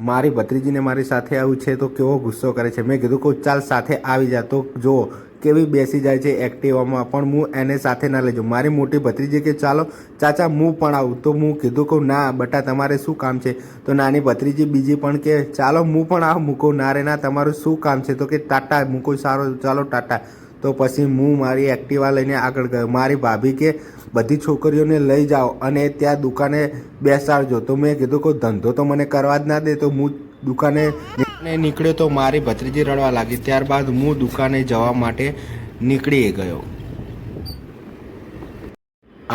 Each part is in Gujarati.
મારી ભત્રીજીને મારી સાથે આવું છે તો કેવો ગુસ્સો કરે છે। મેં કીધું કે ચાલ સાથે આવી જા, તો જુઓ કેવી બેસી જાય છે એક્ટિવામાં, પણ હું એને સાથે ના લઈ જાઉં। મારી મોટી ભત્રીજી કે ચાલો ચાચા હું પણ આવું, તો હું કીધું કે ના બટા તમારે શું કામ છે? તો નાની ભત્રીજી બીજી પણ કે ચાલો હું પણ આવું। મૂકો ના રે ના તમારું શું કામ છે? તો કે ટાટા મૂકો સારો ચાલો ટાટા। તો પછી હું મારી એક્ટિવા લઈને આગળ ગયો। મારી ભાભી કે બધી છોકરીઓને લઈ જાઓ અને ત્યાં દુકાને બેસાડજો। તો મેં કીધું કે ધંધો તો મને કરવા જ ના દે, તો હું દુકાને નીકળ્યો તો મારી ભત્રીજી રડવા લાગી। ત્યારબાદ હું દુકાને જવા માટે નીકળી ગયો।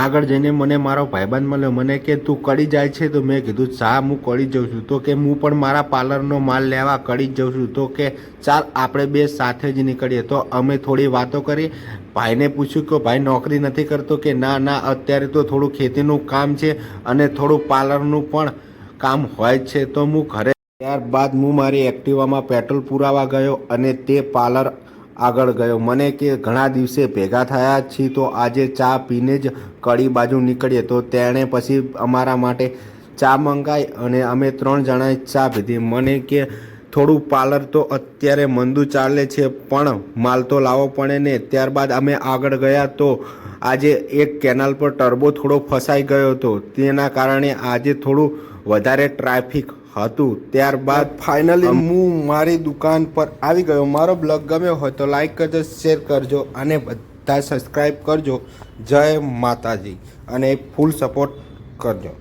આગળ જઈને મને મારો ભાઈબંધ મળ્યો। મને કે તું કડી જાય છે? તો મેં કીધું શા હું કડી જાઉં છું? તો કે હું પણ મારા પાર્લરનો માલ લેવા કડી જ જાઉં છું। તો કે ચાલ આપણે બે સાથે જ નીકળીએ। તો અમે થોડી વાતો કરી। ભાઈને પૂછ્યું કે ભાઈ નોકરી નથી કરતો? કે ના ના અત્યારે તો થોડું ખેતીનું કામ છે અને થોડું પાર્લરનું પણ કામ હોય છે। તો હું ઘરે ત્યારબાદ હું મારી એક્ટિવામાં પેટ્રોલ પુરાવા ગયો અને તે પાર્લર આગળ ગયો। મને કે ઘણા દિવસે ભેગા થયા છીએ તો આજે ચા પીને જ કડી બાજુ નીકળીએ। તો તેણે પછી અમારા માટે ચા મંગાવી અને અમે 3 જણાએ ચા પીધી। મને કે થોડું પાર્લર તો અત્યારે મંદું ચાલે છે પણ માલ તો લાવવો પડે ને। ત્યારબાદ અમે આગળ ગયા તો આજે એક કેનાલ પર ટર્બો થોડો ફસાઈ ગયો હતો, તેના કારણે આજે થોડું વધારે ટ્રાફિક હતું। ત્યારબાદ ફાઇનલી હું મારી દુકાન પર આવી ગયો। મારો બ્લોગ ગમ્યો હોય તો લાઈક કરજો, શેર કરજો અને બધા સબસ્ક્રાઈબ કરજો। જય માતાજી અને ફૂલ સપોર્ટ કરજો।